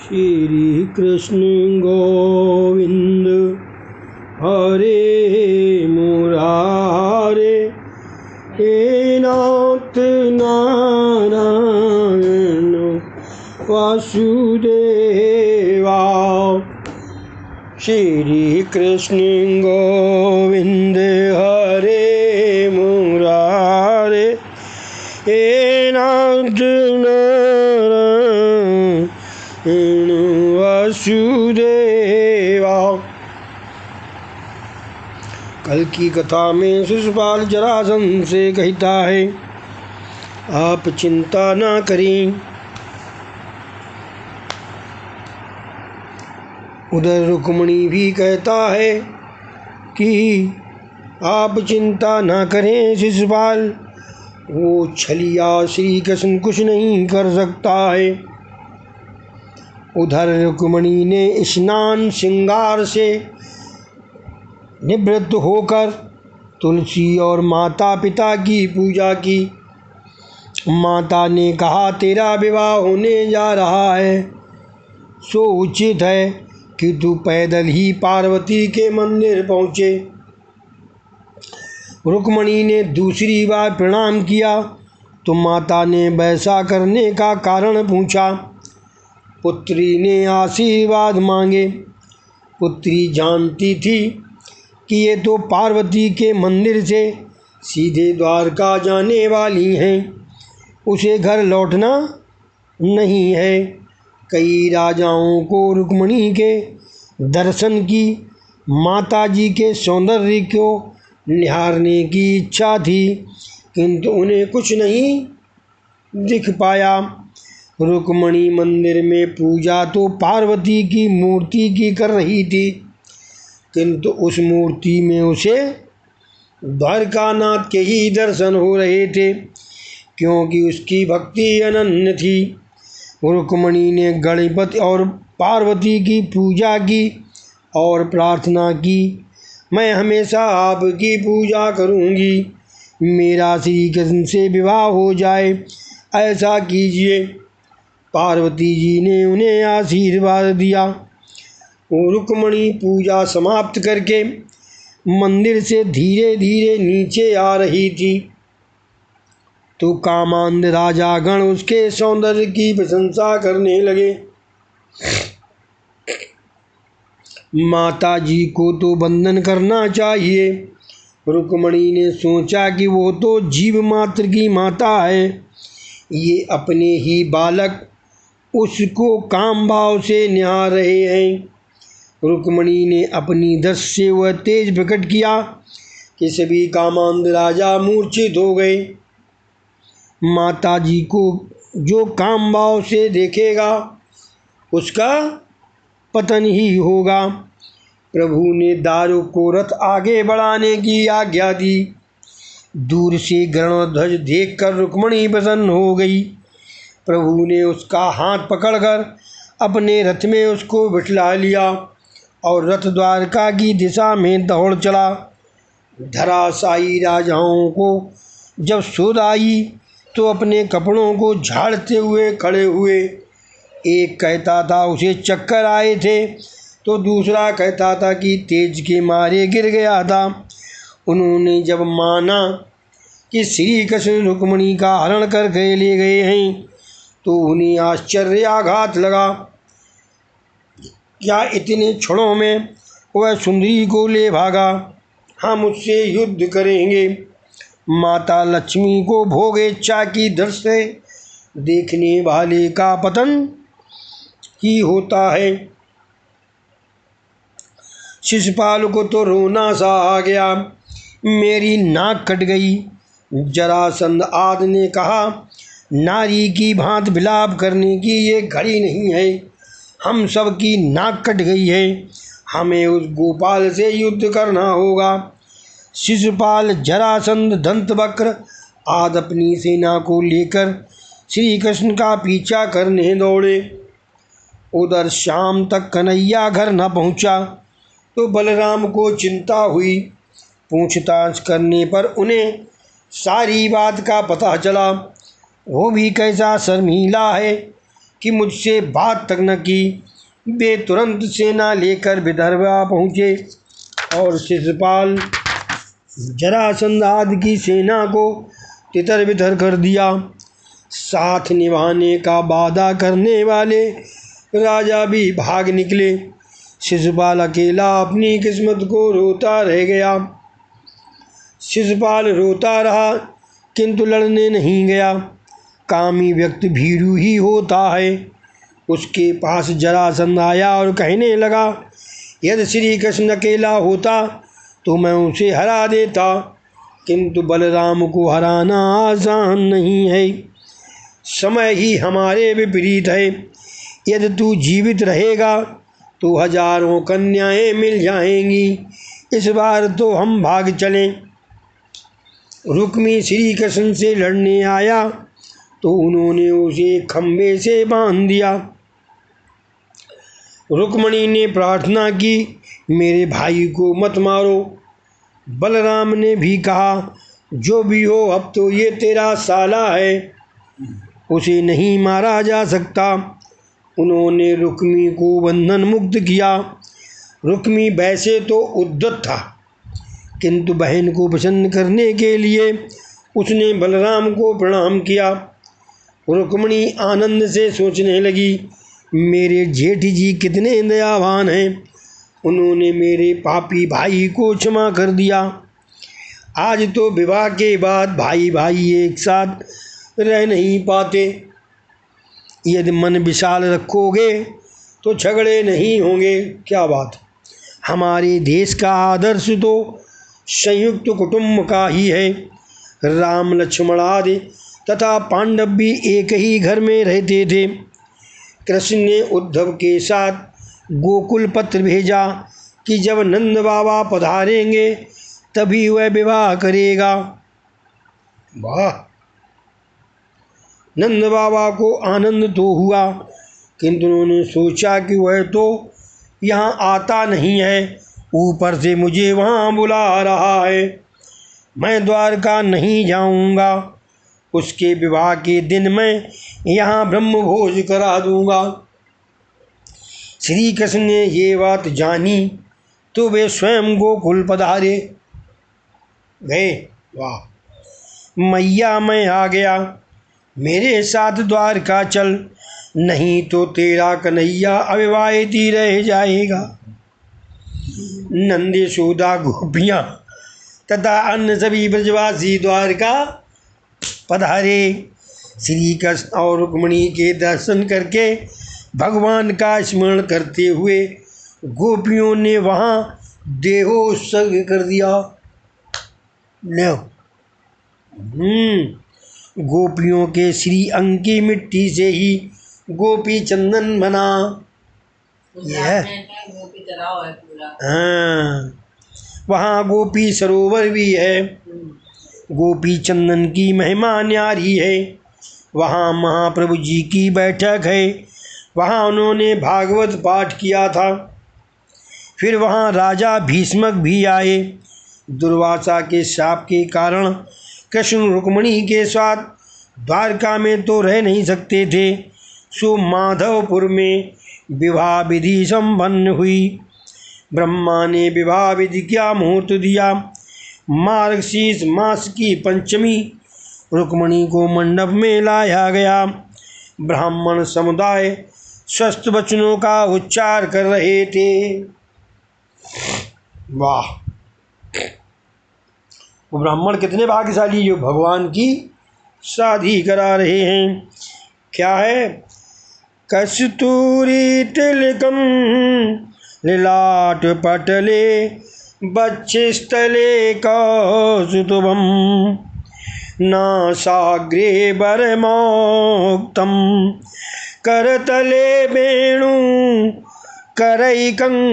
श्री कृष्ण गोविंद हरे मुरारे हे नाथ नारायण वासुदेवा। श्री कृष्ण गोविंद हरे मुरारे हे नाथ नारायण वासुदेवा। कल की कथा में शिशुपाल जरासंध से कहता है, आप चिंता ना करें। उधर रुक्मिणी भी कहता है कि आप चिंता ना करें शिशुपाल, वो छलिया श्री कृष्ण कुछ नहीं कर सकता है। उधर रुक्मिणी ने स्नान श्रृंगार से निवृत्त होकर तुलसी और माता पिता की पूजा की। माता ने कहा, तेरा विवाह होने जा रहा है, सो उचित है कि तू पैदल ही पार्वती के मंदिर पहुँचे। रुक्मिणी ने दूसरी बार प्रणाम किया तो माता ने वैसा करने का कारण पूछा। पुत्री ने आशीर्वाद मांगे। पुत्री जानती थी कि ये तो पार्वती के मंदिर से सीधे द्वारका जाने वाली हैं, उसे घर लौटना नहीं है। कई राजाओं को रुक्मिणी के दर्शन की, माताजी के सौंदर्य को निहारने की इच्छा थी, किंतु उन्हें कुछ नहीं दिख पाया। रुक्मिणी मंदिर में पूजा तो पार्वती की मूर्ति की कर रही थी, किंतु उस मूर्ति में उसे द्वारकानाथ के ही दर्शन हो रहे थे, क्योंकि उसकी भक्ति अनन्य थी। रुक्मिणी ने गणपति और पार्वती की पूजा की और प्रार्थना की, मैं हमेशा आपकी पूजा करूंगी, मेरा श्री कृष्ण से विवाह हो जाए, ऐसा कीजिए। पार्वती जी ने उन्हें आशीर्वाद दिया। रुक्मिणी पूजा समाप्त करके मंदिर से धीरे धीरे नीचे आ रही थी तो कामांध राजागण उसके सौंदर्य की प्रशंसा करने लगे। माता जी को तो वंदन करना चाहिए। रुक्मिणी ने सोचा कि वो तो जीव मात्र की माता है, ये अपने ही बालक उसको काम भाव से निहार रहे हैं। रुक्मिणी ने अपनी दृष्टि से वह तेज प्रकट किया कि सभी कामांध राजा मूर्छित हो गए। माता जी को जो काम भाव से देखेगा उसका पतन ही होगा। प्रभु ने दारू को रथ आगे बढ़ाने की आज्ञा दी। दूर से गरुड़ध्वज देखकर रुक्मिणी प्रसन्न हो गई। प्रभु ने उसका हाथ पकड़कर अपने रथ में उसको बिठला लिया और रथ द्वारका की दिशा में दौड़ चला। धराशायी राजाओं को जब सुध आई तो अपने कपड़ों को झाड़ते हुए खड़े हुए। एक कहता था उसे चक्कर आए थे, तो दूसरा कहता था कि तेज के मारे गिर गया था। उन्होंने जब माना कि श्री कृष्ण रुक्मिणी का हरण कर ले गए हैं तो उन्हें आश्चर्य आघात लगा। क्या इतने क्षणों में वह सुंदरी को ले भागा? हम उससे युद्ध करेंगे। माता लक्ष्मी को भोग इच्छा की दृष्टि से देखने वाले का पतन ही होता है। शिशुपाल को तो रोना सा आ गया, मेरी नाक कट गई। जरासंध आदि ने कहा, नारी की भांति विलाप करने की ये घड़ी नहीं है, हम सब की नाक कट गई है, हमें उस गोपाल से युद्ध करना होगा। शिशुपाल, जरासंध, दंतवक्र आदि अपनी सेना को लेकर श्री कृष्ण का पीछा करने दौड़े। उधर शाम तक कन्हैया घर न पहुंचा तो बलराम को चिंता हुई। पूछताछ करने पर उन्हें सारी बात का पता चला। वो भी कैसा शर्मीला है कि मुझसे बात तक न की। वे तुरंत सेना लेकर विदर्भा पहुँचे और शिशुपाल जरासंध आदि की सेना को तितर बितर कर दिया। साथ निभाने का वादा करने वाले राजा भी भाग निकले। शिशुपाल अकेला अपनी किस्मत को रोता रह गया। शिशुपाल रोता रहा किंतु लड़ने नहीं गया। कामी व्यक्ति भीरू ही होता है। उसके पास जरासंध आया और कहने लगा, यदि श्री कृष्ण अकेला होता तो मैं उसे हरा देता, किंतु बलराम को हराना आसान नहीं है। समय ही हमारे विपरीत है। यदि तू जीवित रहेगा तो हजारों कन्याएं मिल जाएंगी। इस बार तो हम भाग चलें। रुक्मी श्री कृष्ण से लड़ने आया तो उन्होंने उसे खंभे से बांध दिया। रुक्मणी ने प्रार्थना की, मेरे भाई को मत मारो। बलराम ने भी कहा, जो भी हो अब तो ये तेरा साला है, उसे नहीं मारा जा सकता। उन्होंने रुक्मी को बंधन मुक्त किया। रुक्मी वैसे तो उद्धत था, किंतु बहन को प्रसन्न करने के लिए उसने बलराम को प्रणाम किया। रुक्मिणी आनंद से सोचने लगी, मेरे जेठ जी कितने दयावान हैं। उन्होंने मेरे पापी भाई को क्षमा कर दिया। आज तो विवाह के बाद भाई भाई एक साथ रह नहीं पाते। यदि मन विशाल रखोगे तो झगड़े नहीं होंगे। क्या बात। हमारे देश का आदर्श तो संयुक्त कुटुंब का ही है। राम लक्ष्मण आदि तथा पांडव भी एक ही घर में रहते थे। कृष्ण ने उद्धव के साथ गोकुल पत्र भेजा कि जब नंद बाबा पधारेंगे तभी वह विवाह करेगा। वाह। नंद बाबा को आनंद तो हुआ, किंतु उन्होंने सोचा कि वह तो यहाँ आता नहीं है, ऊपर से मुझे वहाँ बुला रहा है। मैं द्वारका नहीं जाऊँगा। उसके विवाह के दिन मैं यहाँ ब्रह्म भोज करा दूँगा। श्री कृष्ण ने ये बात जानी तो वे स्वयं गोकुल पधारे गए। वाह। मैया मैं आ गया, मेरे साथ द्वारका चल, नहीं तो तेरा कन्हैया अविवाहित ही रह जाएगा। नंद यशोदा गोपियाँ तथा अन्य सभी ब्रजवासी द्वारका पधारे। श्री कृष्ण और रुक्मिणी के दर्शन करके भगवान का स्मरण करते हुए गोपियों ने वहाँ देहोत्सर्ग कर दिया। लो। गोपियों के श्री अंग की मिट्टी से ही गोपी चंदन बना। हाँ, वहाँ गोपी सरोवर भी है। गोपी चंदन की महिमा न्यारी है। वहाँ महाप्रभु जी की बैठक है। वहाँ उन्होंने भागवत पाठ किया था। फिर वहाँ राजा भीष्मक भी आए। दुर्वासा के शाप के कारण कृष्ण रुक्मिणी के साथ द्वारका में तो रह नहीं सकते थे, सो माधवपुर में विवाह विधि संपन्न हुई। ब्रह्मा ने विवाह विधि का मुहूर्त दिया। मार्गशीर्ष मास की पंचमी रुक्मिणी को मंडप में लाया गया। ब्राह्मण समुदाय स्वस्थ वचनों का उच्चार कर रहे थे। वाह। वो ब्राह्मण कितने भाग्यशाली जो भगवान की शादी करा रहे हैं। क्या है? कस्तूरी तिलकम ललाट पटले बक्षस्थले कौस्तुभम नासाग्रे वरमोक्तम करतले वेणु करैकंगला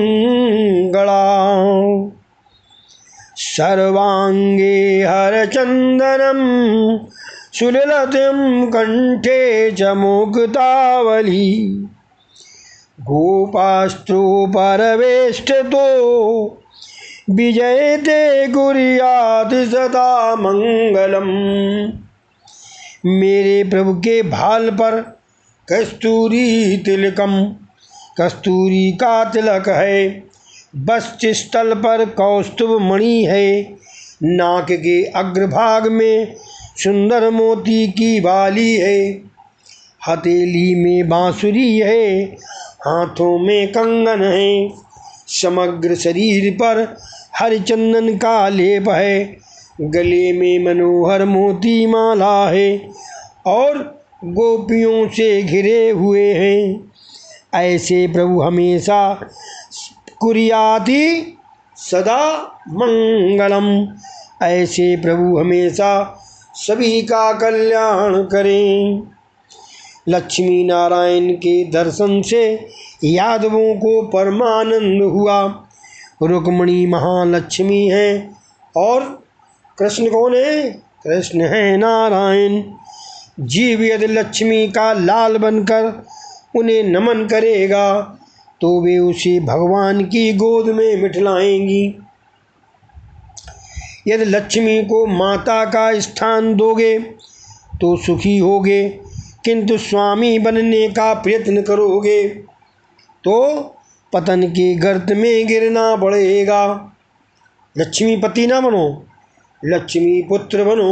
सर्वांगे हरचंदनम सुललितं कंठे च मुक्तावली गोपास्त्रो परवेष्टतो विजयते कुर्यात् सदा मंगलम। मेरे प्रभु के भाल पर कस्तूरी तिलकम, कस्तूरी का तिलक है। वक्ष स्थल पर कौस्तुभ मणि है। नाक के अग्रभाग में सुंदर मोती की बाली है। हथेली में बांसुरी है, हाथों में कंगन है। समग्र शरीर पर हरिचंदन का लेप है। गले में मनोहर मोती माला है और गोपियों से घिरे हुए हैं। ऐसे प्रभु हमेशा कुर्याति सदा मंगलम। ऐसे प्रभु हमेशा सभी का कल्याण करें। लक्ष्मी नारायण के दर्शन से यादवों को परमानंद हुआ। रुक्मिणी महालक्ष्मी है और कृष्ण कौन है? कृष्ण है नारायण। जीव यदि लक्ष्मी का लाल बनकर उन्हें नमन करेगा तो वे उसे भगवान की गोद में मिठलाएंगी। यदि लक्ष्मी को माता का स्थान दोगे तो सुखी होगे, किंतु स्वामी बनने का प्रयत्न करोगे तो पतन के गर्त में गिरना पड़ेगा। लक्ष्मी पति ना बनो, लक्ष्मी पुत्र बनो।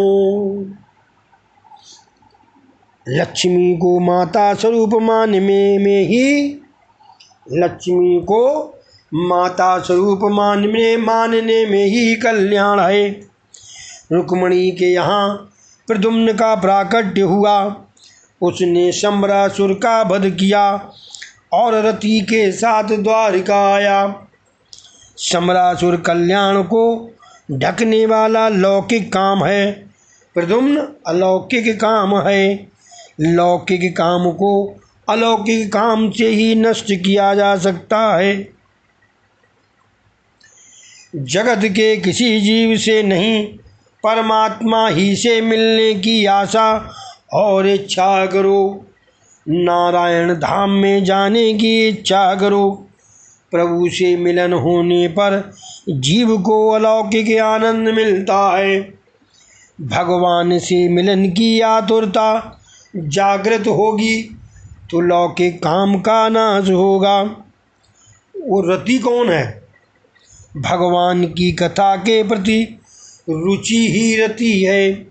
लक्ष्मी को माता स्वरूप मानने में ही लक्ष्मी को माता स्वरूप मानने में ही कल्याण है। रुक्मिणी के यहाँ प्रद्युम्न का प्राकट्य हुआ। उसने शंबरासुर का वध किया और रति के साथ द्वारिका आया। शंबरासुर कल्याण को ढकने वाला लौकिक काम है, प्रद्युम्न अलौकिक काम है। लौकिक काम को अलौकिक काम से ही नष्ट किया जा सकता है। जगत के किसी जीव से नहीं, परमात्मा ही से मिलने की आशा और इच्छा करो। नारायण धाम में जाने की इच्छा करो। प्रभु से मिलन होने पर जीव को अलौकिक आनंद मिलता है। भगवान से मिलन की आतुरता जागृत होगी तो लौकिक काम का नाश होगा। वो रति कौन है? भगवान की कथा के प्रति रुचि ही रति है।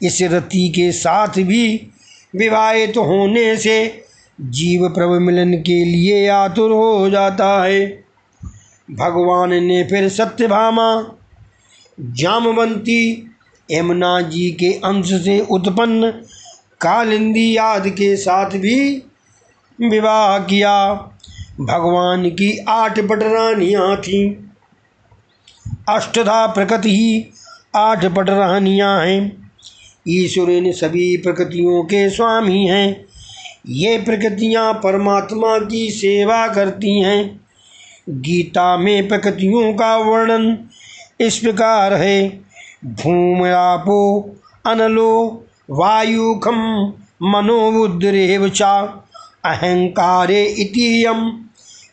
इस रति के साथ भी विवाहित होने से जीव प्रभु मिलन के लिए आतुर हो जाता है। भगवान ने फिर सत्यभामा, जामवंती, यमुना जी के अंश से उत्पन्न कालिंदी आदि के साथ भी विवाह किया। भगवान की 8 पटरानियाँ थीं। अष्टधा प्रकृति ही 8 पटरानियाँ हैं। ईश्वर इन सभी प्रकृतियों के स्वामी हैं। ये प्रकृतियाँ परमात्मा की सेवा करती हैं। गीता में प्रकृतियों का वर्णन इस प्रकार है। भूम्यापो अनलो वायुखम मनोबुद्धिरेव च अहंकारे इतियम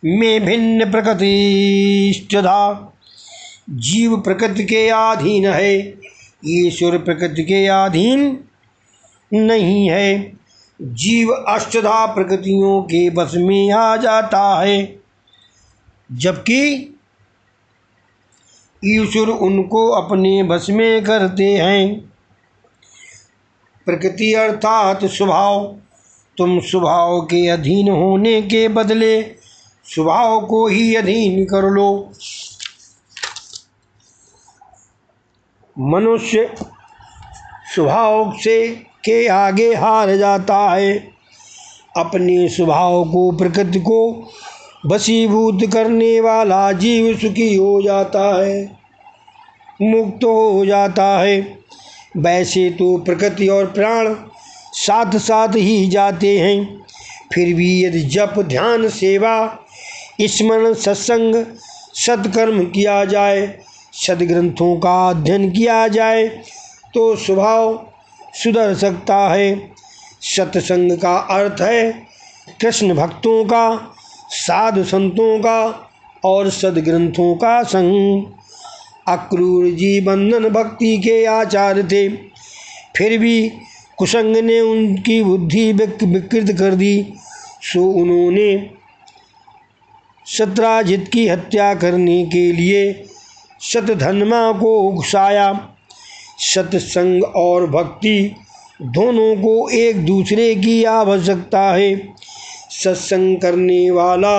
में भिन्न प्रकृतिष्ठधा। जीव प्रकृति के अधीन है, ईश्वर प्रकृति के अधीन नहीं है। जीव अष्टधा प्रकृतियों के बस में आ जाता है, जबकि ईश्वर उनको अपने बस में करते हैं। प्रकृति अर्थात स्वभाव। तुम स्वभाव के अधीन होने के बदले स्वभाव को ही अधीन कर लो। मनुष्य स्वभाव से के आगे हार जाता है। अपने स्वभाव को, प्रकृति को वशीभूत करने वाला जीव सुखी हो जाता है, मुक्त हो जाता है। वैसे तो प्रकृति और प्राण साथ साथ ही जाते हैं, फिर भी यदि जप, ध्यान, सेवा, स्मरण, सत्संग, सत्कर्म किया जाए, सदग्रंथों का अध्ययन किया जाए तो स्वभाव सुधर सकता है। सत्संग का अर्थ है कृष्ण भक्तों का, साधु संतों का और सदग्रंथों का संग। अक्रूर जी बंधन भक्ति के आचार्य थे, फिर भी कुसंग ने उनकी बुद्धि विकृत कर दी, सो उन्होंने सत्राजित की हत्या करने के लिए शतधन्मा को उकसाया। सत्संग और भक्ति दोनों को एक दूसरे की आवश्यकता है। सत्संग करने वाला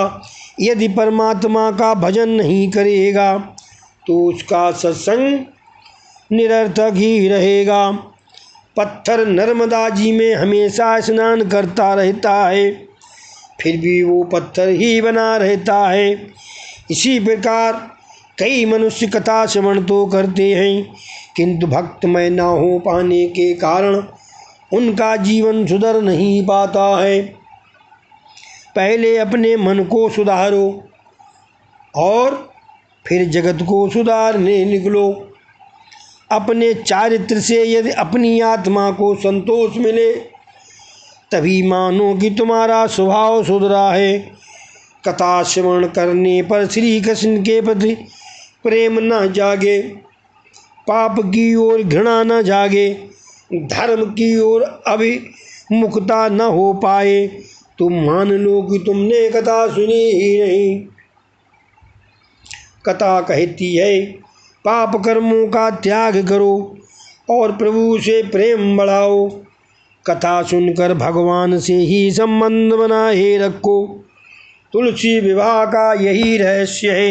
यदि परमात्मा का भजन नहीं करेगा तो उसका सत्संग निरर्थक ही रहेगा। पत्थर नर्मदा जी में हमेशा स्नान करता रहता है, फिर भी वो पत्थर ही बना रहता है। इसी प्रकार कई मनुष्य कथा श्रवण तो करते हैं, किंतु भक्तमय न हो पाने के कारण उनका जीवन सुधर नहीं पाता है। पहले अपने मन को सुधारो और फिर जगत को सुधारने निकलो। अपने चारित्र से यदि अपनी आत्मा को संतोष मिले तभी मानो कि तुम्हारा स्वभाव सुधरा है। कथा श्रवण करने पर श्री कृष्ण के प्रति प्रेम न जागे, पाप की ओर घृणा न जागे, धर्म की ओर अभिमुखता न हो पाए तो मान लो कि तुमने कथा सुनी ही नहीं। कथा कहती है पाप कर्मों का त्याग करो और प्रभु से प्रेम बढ़ाओ। कथा सुनकर भगवान से ही संबंध बनाए रखो। तुलसी विवाह का यही रहस्य है।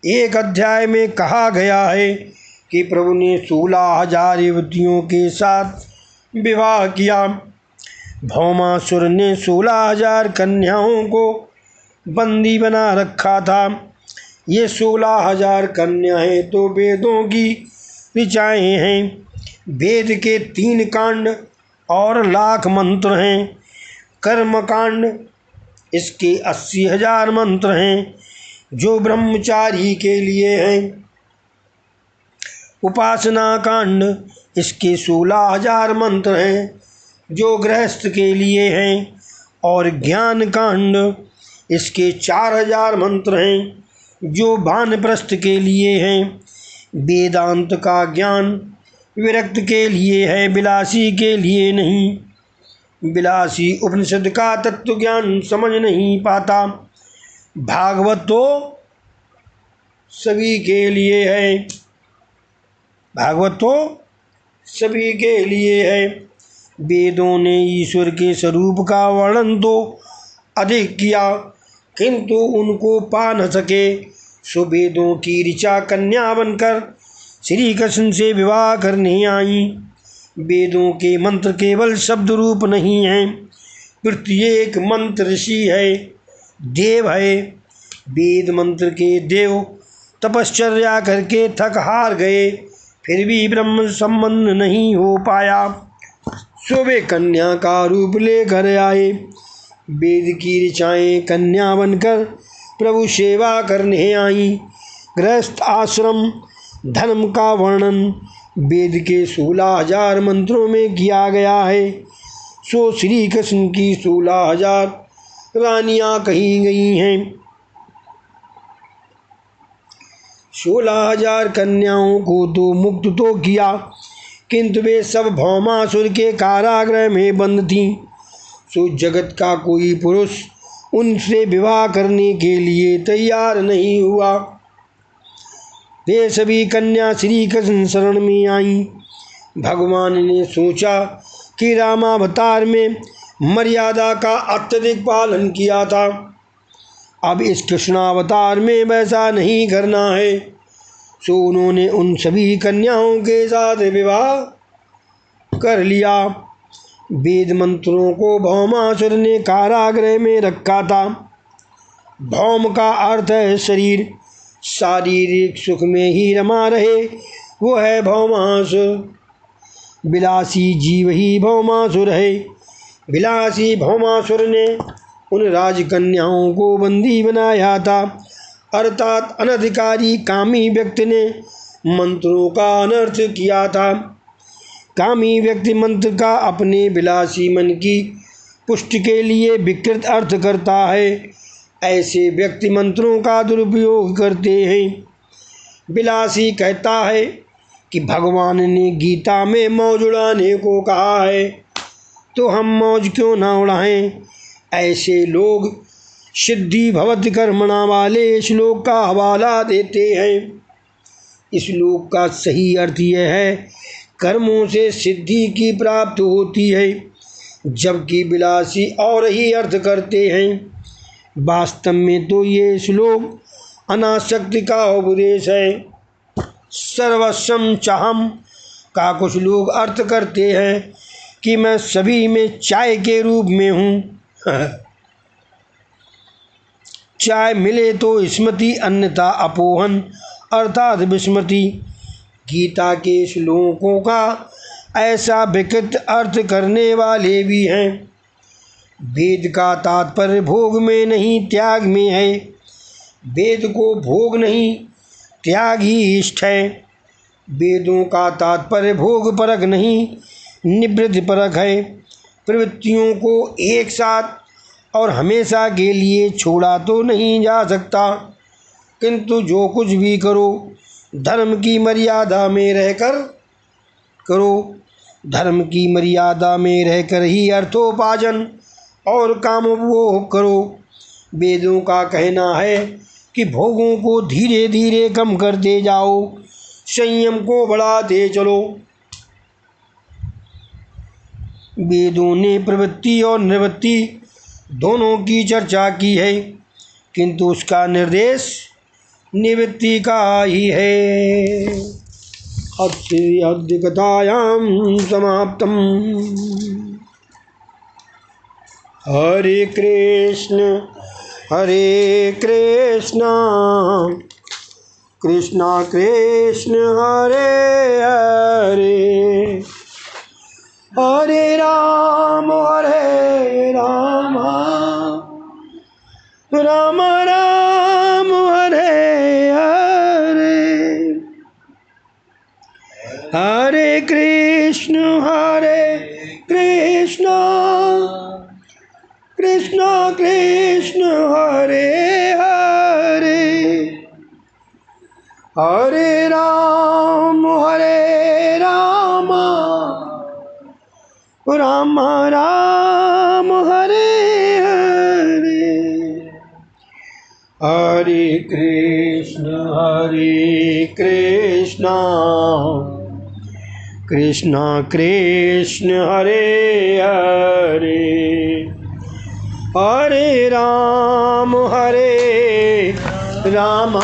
एक अध्याय में कहा गया है कि प्रभु ने 16,000 युवतियों के साथ विवाह किया। भौमासुर ने 16,000 कन्याओं को बंदी बना रखा था। ये 16,000 कन्याएं तो वेदों की ऋचाएँ हैं। वेद के 3 कांड और लाख मंत्र हैं। कर्म कांड इसके 80,000 मंत्र हैं जो ब्रह्मचारी के लिए हैं। उपासना कांड इसके 16,000 मंत्र हैं जो गृहस्थ के लिए हैं और ज्ञान कांड इसके 4,000 मंत्र हैं जो वानप्रस्थ के लिए हैं। वेदांत का ज्ञान विरक्त के लिए है, विलासी के लिए नहीं। विलासी उपनिषद का तत्व ज्ञान समझ नहीं पाता। भागवत तो सभी के लिए है, भागवत तो सभी के लिए है। वेदों ने ईश्वर के स्वरूप का वर्णन तो अधिक किया, किंतु उनको पा न सके। सो वेदों की ऋचा कन्या बनकर श्री कृष्ण से विवाह करने आई। वेदों के मंत्र केवल शब्द रूप नहीं हैं, प्रत्येक मंत्र ऋषि है, देव है। वेद मंत्र के देव तपश्चर्या करके थक हार गए, फिर भी ब्रह्म संबंध नहीं हो पाया। सो वे कन्या का रूप लेकर आए। वेद की ऋचाएँ कन्या बनकर प्रभु सेवा करने आई। गृहस्थ आश्रम धर्म का वर्णन वेद के 16,000 मंत्रों में किया गया है। सो श्री कृष्ण की 16,000 रानियाँ कही गई हैं। 16,000 कन्याओं को तो मुक्त तो किया, किंतु वे सब भौमासुर के कारागृह में बंद थीं। सो जगत का कोई पुरुष उनसे विवाह करने के लिए तैयार नहीं हुआ। वे सभी कन्या श्री कृष्ण शरण में आईं। भगवान ने सोचा कि रामावतार में मर्यादा का अत्यधिक पालन किया था, अब इस कृष्णावतार में वैसा नहीं करना है। सो उन्होंने उन सभी कन्याओं के साथ विवाह कर लिया। वेद मंत्रों को भौमासुर ने कारागृह में रखा था। भौम का अर्थ है शरीर, शारीरिक सुख में ही रमा रहे वो है भौमासुर। विलासी जीव ही भौमासुर है। विलासी भौमासुर ने उन राजकन्याओं को बंदी बनाया था, अर्थात अनधिकारी कामी व्यक्ति ने मंत्रों का अनर्थ किया था। कामी व्यक्ति मंत्र का अपने विलासी मन की पुष्टि के लिए विकृत अर्थ करता है। ऐसे व्यक्ति मंत्रों का दुरुपयोग करते हैं। विलासी कहता है कि भगवान ने गीता में मौज उड़ाने को कहा है, तो हम मौज क्यों ना उड़ाएं। ऐसे लोग सिद्धि भवति कर्मणा वाले श्लोक का हवाला देते हैं। इस श्लोक का सही अर्थ यह है, कर्मों से सिद्धि की प्राप्ति होती है, जबकि विलासी और ही अर्थ करते हैं। वास्तव में तो ये श्लोक अनासक्ति का उपदेश है। सर्वस्वम चाहम का कुछ लोग अर्थ करते हैं कि मैं सभी में चाय के रूप में हूँ। चाय मिले तो स्मृति, अन्यथा अपोहन अर्थात विस्मृति। गीता के श्लोकों का ऐसा विकृत अर्थ करने वाले भी हैं। वेद का तात्पर्य भोग में नहीं त्याग में है। वेद को भोग नहीं त्याग ही इष्ट है। वेदों का तात्पर्य भोग परक नहीं निवृत्ति परक है। प्रवृत्तियों को एक साथ और हमेशा के लिए छोड़ा तो नहीं जा सकता, किंतु जो कुछ भी करो धर्म की मर्यादा में रहकर करो। धर्म की मर्यादा में रहकर ही अर्थोपार्जन और कामोपभोग करो। वेदों का कहना है कि भोगों को धीरे धीरे कम करते जाओ, संयम को बढ़ाते चलो। वेदों ने प्रवृत्ति और निवृत्ति दोनों की चर्चा की है, किंतु उसका निर्देश निवृत्ति का ही है। अद्य कथायां समाप्तम। हरे कृष्ण कृष्ण कृष्ण हरे हरे, हरे राम राम राम हरे हरे, हरे कृष्ण कृष्ण कृष्ण हरे हरे, हरे राम राम राम हरे हरे, हरे कृष्ण कृष्ण कृष्ण हरे हरे, हरे राम राम